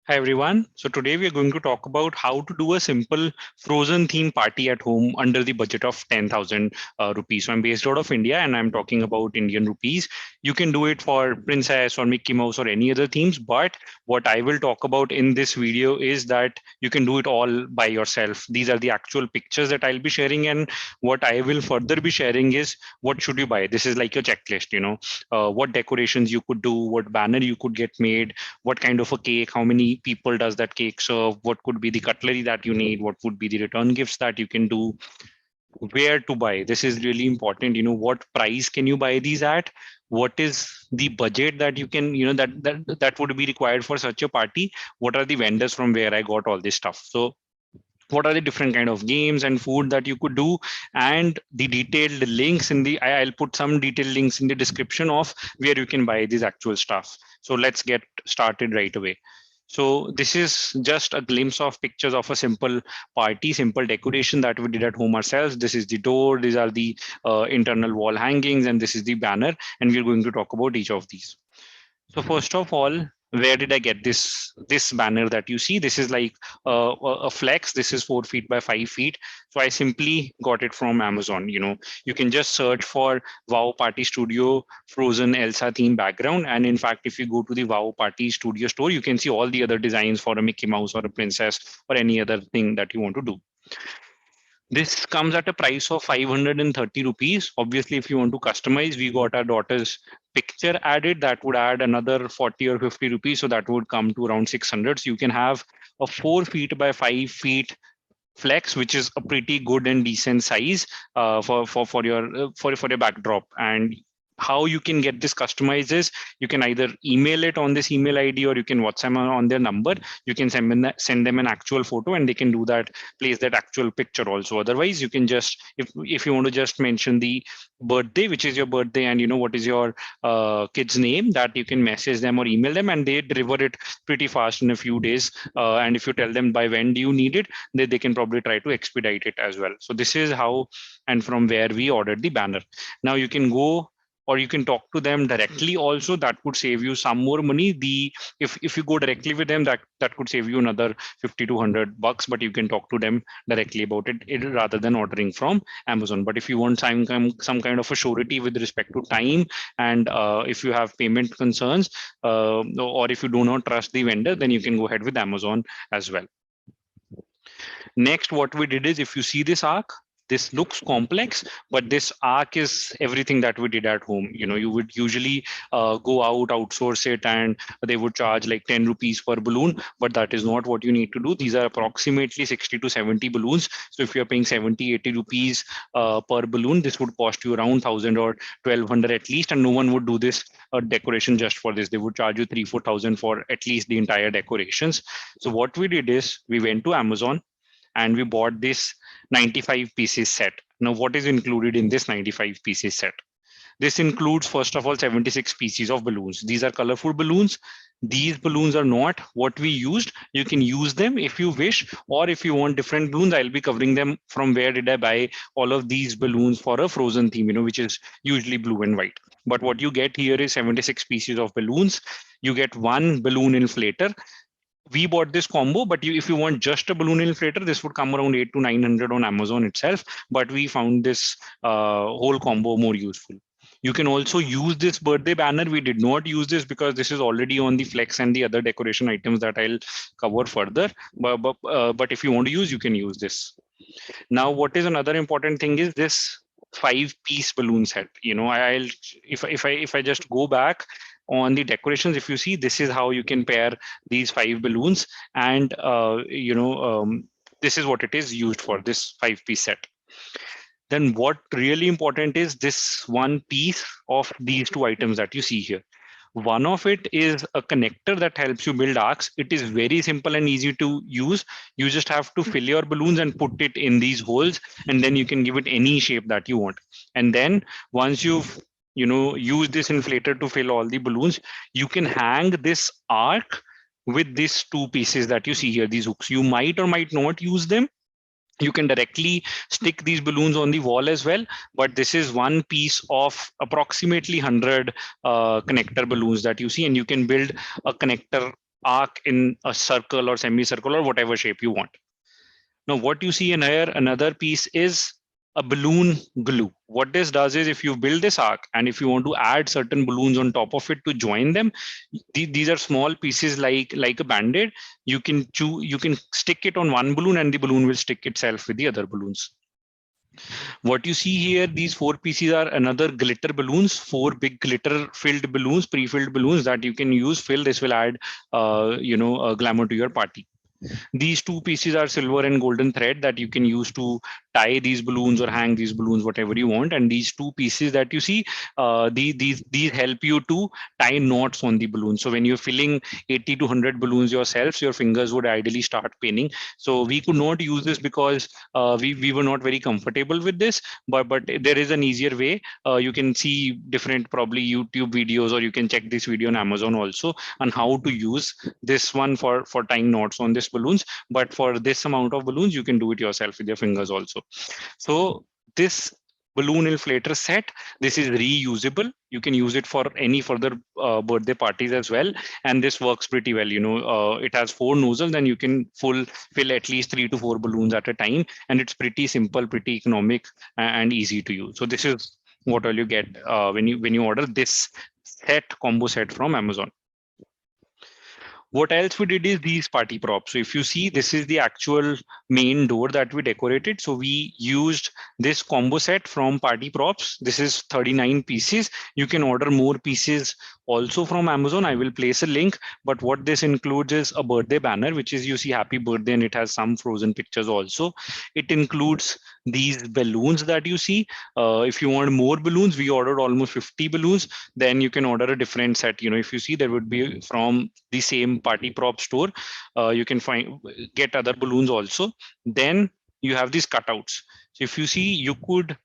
Hi everyone. So today we are going to talk about how to do a simple frozen theme party at home under the budget of 10,000 rupees. So I'm based out of India and I'm talking about Indian rupees. You can do it for Princess or Mickey Mouse or any other themes. But what I will talk about in this video is that you can do it all by yourself. These are the actual pictures that I'll be sharing. And what I will further be sharing is what should you buy? This is like your checklist, what decorations you could do, what banner you could get made, what kind of a cake, how many people does that cake serve, what could be the cutlery that you need, what would be the return gifts that you can do, where to buy. This is really important. What price can you buy these at? What is the budget that you can, that would be required for such a party? What are the vendors from where I got all this stuff? So what are the different kind of games and food that you could do, and the detailed links in the I'll put some detailed links in the description of where you can buy this actual stuff. So let's get started right away. So this is just a glimpse of pictures of a simple party, simple decoration that we did at home ourselves. This is the door, these are the internal wall hangings, and this is the banner, and we're going to talk about each of these. So first of all, where did I get this banner that you see? This is like a flex. This is 4 feet by 5 feet. So I simply got it from Amazon. You can just search for Wow Party Studio Frozen Elsa theme background. And in fact, if you go to the Wow Party Studio store, you can see all the other designs for a Mickey Mouse or a princess or any other thing that you want to do. This comes at a price of 530 rupees. Obviously, if you want to customize, we got our daughter's picture added. That would add another 40 or 50 rupees. So that would come to around 600. So you can have a 4 feet by 5 feet flex, which is a pretty good and decent size for your backdrop. And how you can get this customized is you can either email it on this email ID, or you can WhatsApp on their number. You can send them an actual photo and they can do that, place that actual picture also. Otherwise, you can just, if you want to just mention the birthday, which is your birthday, and what is your kid's name, that you can message them or email them, and they deliver it pretty fast in a few days. And if you tell them by when do you need it, they can probably try to expedite it as well. So this is how and from where we ordered the banner. Now you can go, or you can talk to them directly also. That could save you some more money. If you go directly with them, that could save you another 50 to 100 bucks, but you can talk to them directly about it rather than ordering from Amazon. But if you want some kind of a surety with respect to time, and if you have payment concerns, or if you do not trust the vendor, then you can go ahead with Amazon as well. Next, what we did is, if you see this arc, this looks complex, but this arc is everything that we did at home. You would usually go out, outsource it, and they would charge like 10 rupees per balloon, but that is not what you need to do. These are approximately 60 to 70 balloons. So if you're paying 70, 80 rupees per balloon, this would cost you around 1,000 or 1,200 at least, and no one would do this decoration just for this. They would charge you 3, 4,000 for at least the entire decorations. So what we did is we went to Amazon and we bought this 95 pieces set. Now, what is included in this 95 pieces set? This includes, first of all, 76 pieces of balloons. These are colorful balloons. These balloons are not what we used. You can use them if you wish, or if you want different balloons, I'll be covering them from where did I buy all of these balloons for a frozen theme, which is usually blue and white. But what you get here is 76 pieces of balloons. You get one balloon inflator. We bought this combo, but if you want just a balloon inflator, this would come around 8 to 900 on Amazon itself. But we found this whole combo more useful. You can also use this birthday banner. We did not use this because this is already on the flex and the other decoration items that I'll cover further. But if you want to use, you can use this. Now, what is another important thing is this 5-piece balloon set. I'll if I just go back on the decorations, if you see, this is how you can pair these 5 balloons, and this is what it is used for, this 5-piece set. Then what really important is this one piece of these 2 items that you see here. One of it is a connector that helps you build arcs. It is very simple and easy to use. You just have to fill your balloons and put it in these holes, and then you can give it any shape that you want. And then once you've use this inflator to fill all the balloons, you can hang this arc with these 2 pieces that you see here, these hooks. You might or might not use them. You can directly stick these balloons on the wall as well, but this is one piece of approximately 100 connector balloons that you see, and you can build a connector arc in a circle or semicircle or whatever shape you want. Now, what you see in here, another piece is a balloon glue. What this does is if you build this arc and if you want to add certain balloons on top of it to join them, these are small pieces like a band-aid. You can stick it on one balloon and the balloon will stick itself with the other balloons. What you see here, these four pieces are another glitter balloons, four big glitter filled balloons, pre-filled balloons that you can use. Fill this will add, glamour to your party. These two pieces are silver and golden thread that you can use to tie these balloons or hang these balloons, whatever you want. And these two pieces that you see, these help you to tie knots on the balloon. So when you're filling 80 to 100 balloons yourself, your fingers would ideally start paining. So we could not use this because we were not very comfortable with this, but there is an easier way. You can see different probably YouTube videos, or you can check this video on Amazon also on how to use this one for tying knots on this balloons. But for this amount of balloons, you can do it yourself with your fingers also. So this balloon inflator set, this is reusable. You can use it for any further birthday parties as well, and this works pretty well. It has four nozzles and you can fill at least 3 to 4 balloons at a time, and it's pretty simple, pretty economic, and easy to use. So this is what all you get when you order this combo set from Amazon. What else we did is these party props. So if you see, this is the actual main door that we decorated. So we used this combo set from party props. This is 39 pieces. You can order more pieces also from Amazon. I will place a link, but what this includes is a birthday banner, which is, you see, happy birthday, and it has some frozen pictures also. It includes these balloons that you see. If you want more balloons, we ordered almost 50 balloons. Then you can order a different set. If you see, there would be from the same party prop store, you can get other balloons also. Then you have these cutouts. So if you see, you could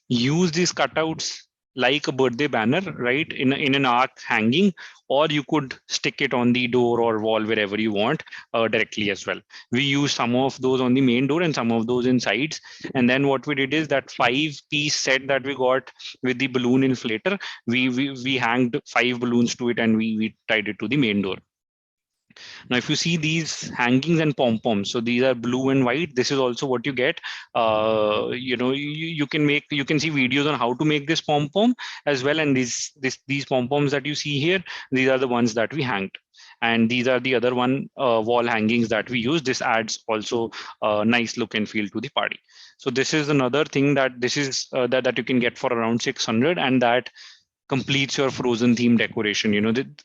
use these cutouts like a birthday banner, right, in an arc hanging, or you could stick it on the door or wall wherever you want, directly as well. We use some of those on the main door and some of those in sides. And then what we did is that 5-piece set that we got with the balloon inflator, we hanged 5 balloons to it, and we tied it to the main door. Now, if you see these hangings and pom-poms, so these are blue and white. This is also what you get. You can see videos on how to make this pom-pom as well. And these pom-poms that you see here, these are the ones that we hanged. And these are the other wall hangings that we use. This adds also a nice look and feel to the party. So this is another thing that you can get for around 600, and that completes your frozen theme decoration.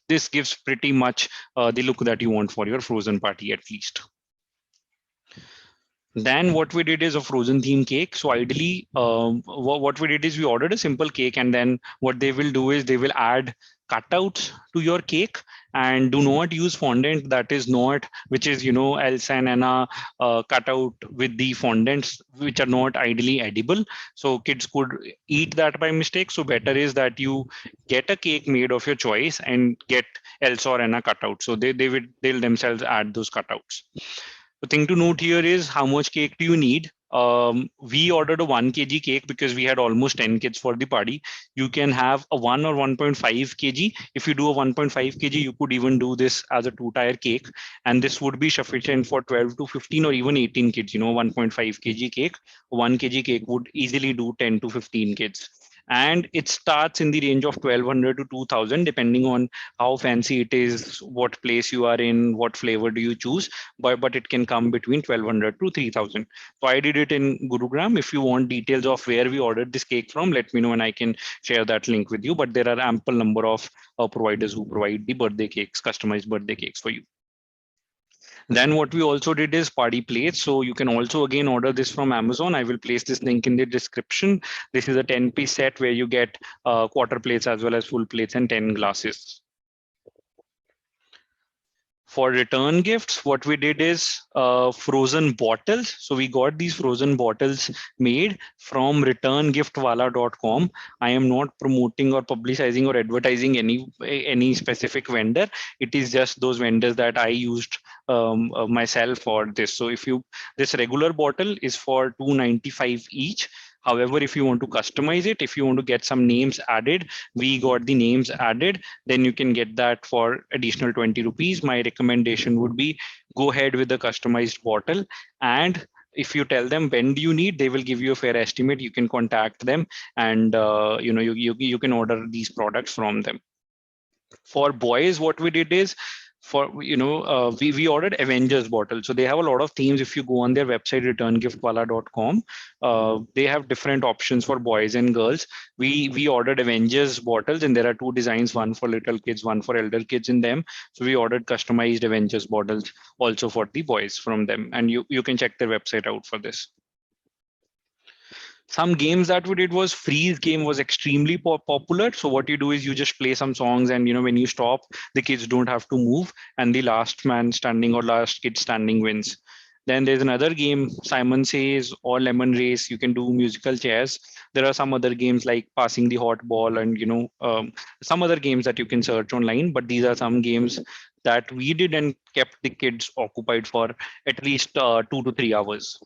This gives pretty much the look that you want for your frozen party, at least. Then what we did is a frozen theme cake. So ideally, what we did is we ordered a simple cake, and then what they will do is they will add cutouts to your cake, and do not use fondant that is not, which is, Elsa and Anna cutout with the fondants, which are not ideally edible. So kids could eat that by mistake. So better is that you get a cake made of your choice and get Elsa or Anna cutout. So they'll themselves add those cutouts. The thing to note here is how much cake do you need? We ordered a 1 kg cake because we had almost 10 kids for the party. You can have a 1 or 1.5 kg. If you do a 1.5 kg, you could even do this as a 2-tier cake, and this would be sufficient for 12 to 15 or even 18 kids. 1.5 kg cake, 1 kg cake would easily do 10 to 15 kids. And it starts in the range of 1200 to 2000, depending on how fancy it is, what place you are in, what flavor do you choose. But it can come between 1200 to 3000. So I did it in Gurugram. If you want details of where we ordered this cake from, let me know and I can share that link with you. But there are ample number of providers who provide the birthday cakes, customized birthday cakes for you. Then what we also did is party plates. So you can also again order this from Amazon. I will place this link in the description. This is a 10-piece set where you get quarter plates as well as full plates and 10 glasses. For return gifts, what we did is frozen bottles. So we got these frozen bottles made from returngiftwala.com. I am not promoting or publicizing or advertising any specific vendor. It is just those vendors that I used myself for this. So this regular bottle is for 295 each. However, if you want to customize it, if you want to get some names added, we got the names added, then you can get that for additional 20 rupees. My recommendation would be go ahead with the customized bottle. And if you tell them when do you need, they will give you a fair estimate. You can contact them, and you can order these products from them. For boys, what we did is, we ordered Avengers bottles. So they have a lot of themes. If you go on their website, returngiftwala.com, they have different options for boys and girls. We ordered Avengers bottles, and there are two designs, one for little kids, one for elder kids in them. So we ordered customized Avengers bottles also for the boys from them, and you can check their website out for this. Some games that we did was freeze game was extremely popular. So what you do is you just play some songs, and when you stop, the kids don't have to move, and the last man standing or last kid standing wins. Then there's another game, Simon Says or Lemon Race. You can do musical chairs. There are some other games like passing the hot ball, and some other games that you can search online. But these are some games that we did and kept the kids occupied for at least 2 to 3 hours.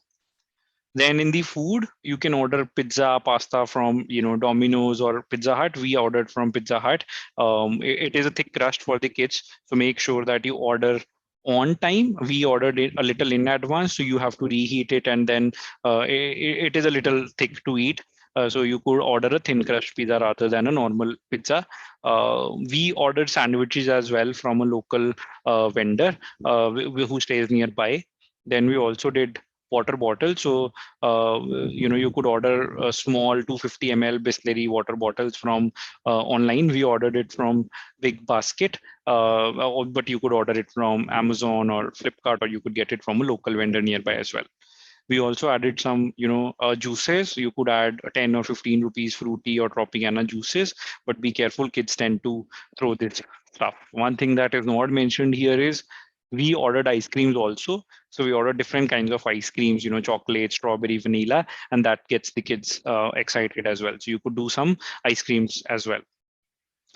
Then in the food, you can order pizza, pasta from Domino's or Pizza Hut. We ordered from Pizza Hut. It is a thick crust for the kids, so make sure that you order on time. We ordered it a little in advance, so you have to reheat it, and then it is a little thick to eat. So you could order a thin crust pizza rather than a normal pizza. We ordered sandwiches as well from a local vendor who stays nearby. Then we also did water bottles. So you could order a small 250 ml Bisleri water bottles from online. We ordered it from Big Basket, but you could order it from Amazon or Flipkart, or you could get it from a local vendor nearby as well. We also added some, juices. You could add 10 or 15 rupees fruity or Tropicana juices, but be careful, kids tend to throw this stuff. One thing that is not mentioned here is we ordered ice creams also. So we ordered different kinds of ice creams, chocolate, strawberry, vanilla, and that gets the kids excited as well. So you could do some ice creams as well.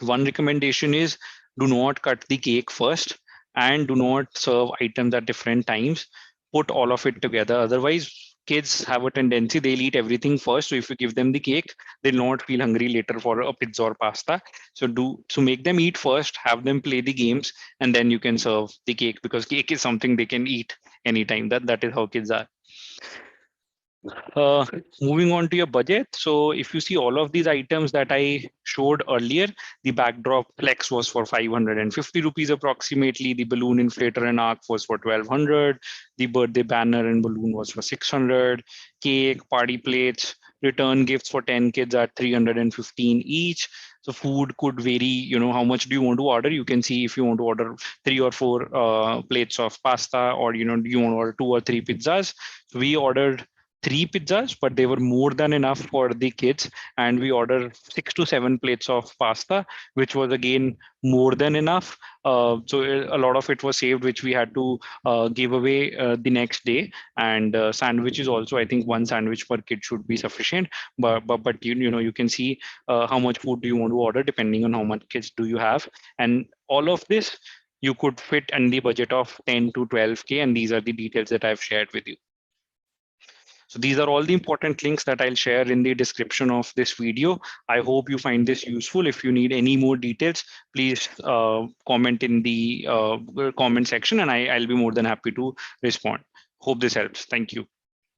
One recommendation is do not cut the cake first, and do not serve items at different times. Put all of it together. Otherwise, kids have a tendency, they'll eat everything first. So if you give them the cake, they'll not feel hungry later for a pizza or pasta. So make them eat first, have them play the games, and then you can serve the cake, because cake is something they can eat anytime. That is how kids are. Uh, Moving on to your budget. So if you see all of these items that I showed earlier, the backdrop flex was for 550 rupees approximately. The balloon inflator and arc was for 1200. The birthday banner and balloon was for 600. Cake, party plates, return gifts for 10 kids at 315 each. So food could vary, how much do you want to order? You can see if you want to order 3 or 4 plates of pasta, or, do you want to order 2 or 3 pizzas? So we ordered 3 pizzas, but they were more than enough for the kids. And we ordered 6 to 7 plates of pasta, which was again more than enough. So a lot of it was saved, which we had to give away the next day. And sandwiches also, I think one sandwich per kid should be sufficient. But you can see how much food do you want to order depending on how much kids do you have. And all of this you could fit in the budget of 10 to 12K. And these are the details that I've shared with you. So these are all the important links that I'll share in the description of this video. I hope you find this useful. If you need any more details, please comment in the comment section, and I'll be more than happy to respond. Hope this helps. Thank you.